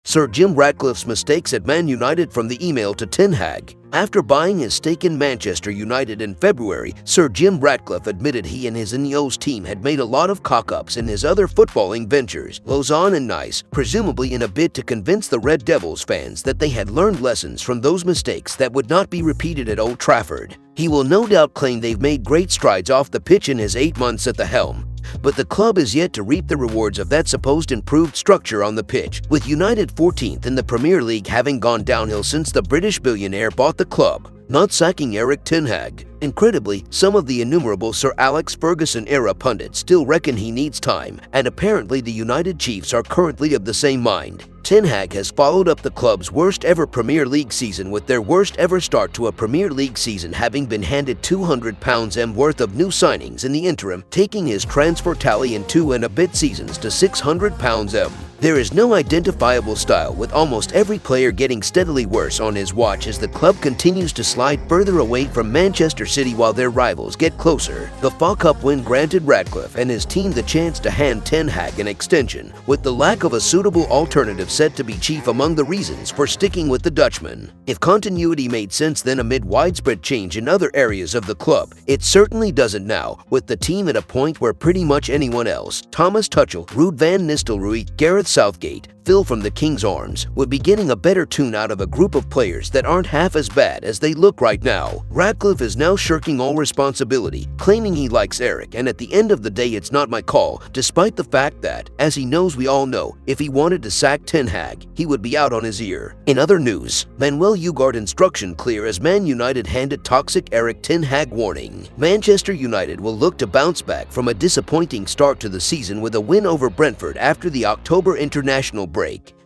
Sir Jim Ratcliffe's mistakes at Man United from the email to Ten Hag. After buying his stake in Manchester United in February, Sir Jim Ratcliffe admitted he and his Ineos team had made a lot of cock-ups in his other footballing ventures, Lausanne and Nice, presumably in a bid to convince the Red Devils fans that they had learned lessons from those mistakes that would not be repeated at Old Trafford. He will no doubt claim they've made great strides off the pitch in his 8 months at the helm. But the club is yet to reap the rewards of that supposed improved structure on the pitch, with United 14th in the Premier League having gone downhill since the British billionaire bought the club, not sacking Erik ten Hag. Incredibly, some of the innumerable Sir Alex Ferguson-era pundits still reckon he needs time, and apparently the United Chiefs are currently of the same mind. Ten Hag has followed up the club's worst ever Premier League season with their worst ever start to a Premier League season, having been handed £200 worth of new signings in the interim, taking his transfer tally in 2 and a bit seasons to £600. There is no identifiable style, with almost every player getting steadily worse on his watch as the club continues to slide further away from Manchester City while their rivals get closer. The FA Cup win granted Ratcliffe and his team the chance to hand Ten Hag an extension, with the lack of a suitable alternative said to be chief among the reasons for sticking with the Dutchman. If continuity made sense then amid widespread change in other areas of the club, it certainly doesn't now, with the team at a point where pretty much anyone else, Thomas Tuchel, Ruud van Nistelrooy, Gareth Southgate, Phil from the King's Arms, would be getting a better tune out of a group of players that aren't half as bad as they look right now. Ratcliffe is now shirking all responsibility, claiming he likes Erik, and at the end of the day it's not my call, despite the fact that, as he knows we all know, if he wanted to sack Ten Hag, he would be out on his ear. In other news, Manuel Ugarte instruction clear as Man United handed toxic Erik ten Hag warning. Manchester United will look to bounce back from a disappointing start to the season with a win over Brentford after the October international break.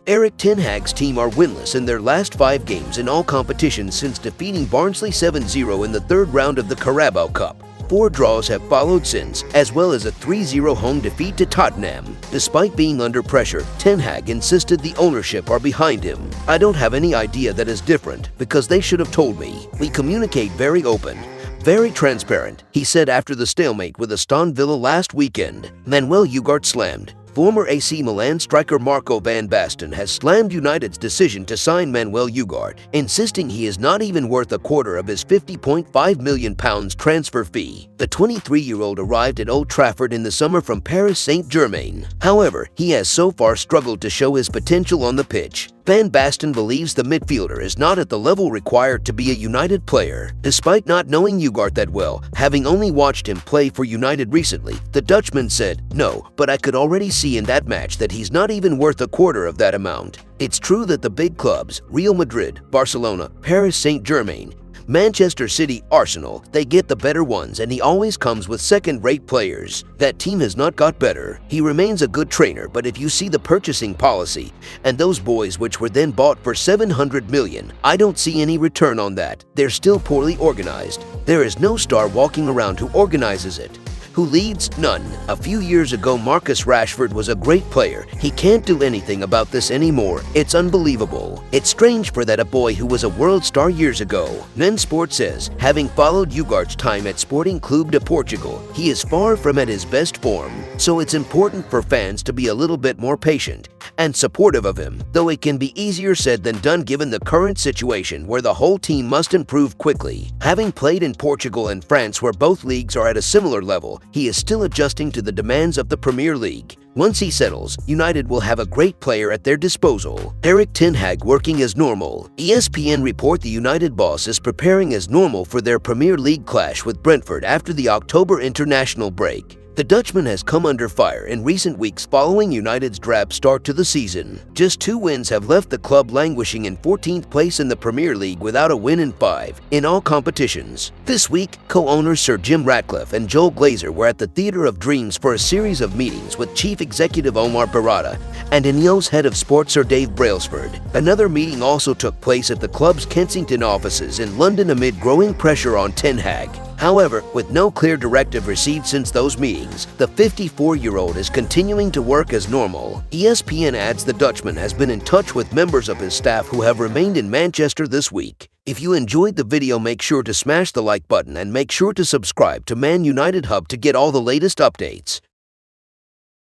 Erik ten Hag's team are winless in their last 5 games in all competitions since defeating Barnsley 7-0 in the 3rd round of the Carabao Cup. 4 draws have followed since, as well as a 3-0 home defeat to Tottenham. Despite being under pressure, Ten Hag insisted the ownership are behind him. I don't have any idea that is different, because they should have told me. We communicate very open, very transparent, he said after the stalemate with Aston Villa last weekend. Manuel Ugarte slammed. Former AC Milan striker Marco van Basten has slammed United's decision to sign Manuel Ugarte, insisting he is not even worth a quarter of his £50.5 million transfer fee. The 23-year-old arrived at Old Trafford in the summer from Paris Saint-Germain. However, he has so far struggled to show his potential on the pitch. Van Basten believes the midfielder is not at the level required to be a United player. Despite not knowing Ugarte that well, having only watched him play for United recently, the Dutchman said, "No, but I could already see in that match that he's not even worth a quarter of that amount." It's true that the big clubs, Real Madrid, Barcelona, Paris Saint-Germain, Manchester City, Arsenal, they get the better ones, and he always comes with second-rate players. That team has not got better. He remains a good trainer, but if you see the purchasing policy and those boys which were then bought for $700 million, I don't see any return on that. They're still poorly organized. There is no star walking around who organizes it. Who leads? None. A few years ago, Marcus Rashford was a great player. He can't do anything about this anymore. It's unbelievable. It's strange for that a boy who was a world star years ago. Nen Sport says, having followed Ugarte's time at Sporting Clube de Portugal, he is far from at his best form. So it's important for fans to be a little bit more patient and supportive of him, though it can be easier said than done given the current situation where the whole team must improve quickly. Having played in Portugal and France where both leagues are at a similar level, he is still adjusting to the demands of the Premier League. Once he settles, United will have a great player at their disposal. Erik ten Hag working as normal. ESPN report the United boss is preparing as normal for their Premier League clash with Brentford after the October international break. The Dutchman has come under fire in recent weeks following United's drab start to the season. Just 2 wins have left the club languishing in 14th place in the Premier League without a win in 5 in all competitions. This week, co-owners Sir Jim Ratcliffe and Joel Glazer were at the Theatre of Dreams for a series of meetings with Chief Executive Omar Barada and Ineos Head of Sport Sir Dave Brailsford. Another meeting also took place at the club's Kensington offices in London amid growing pressure on Ten Hag. However, with no clear directive received since those meetings, the 54-year-old is continuing to work as normal. ESPN adds the Dutchman has been in touch with members of his staff who have remained in Manchester this week. If you enjoyed the video, make sure to smash the like button and make sure to subscribe to Man United Hub to get all the latest updates.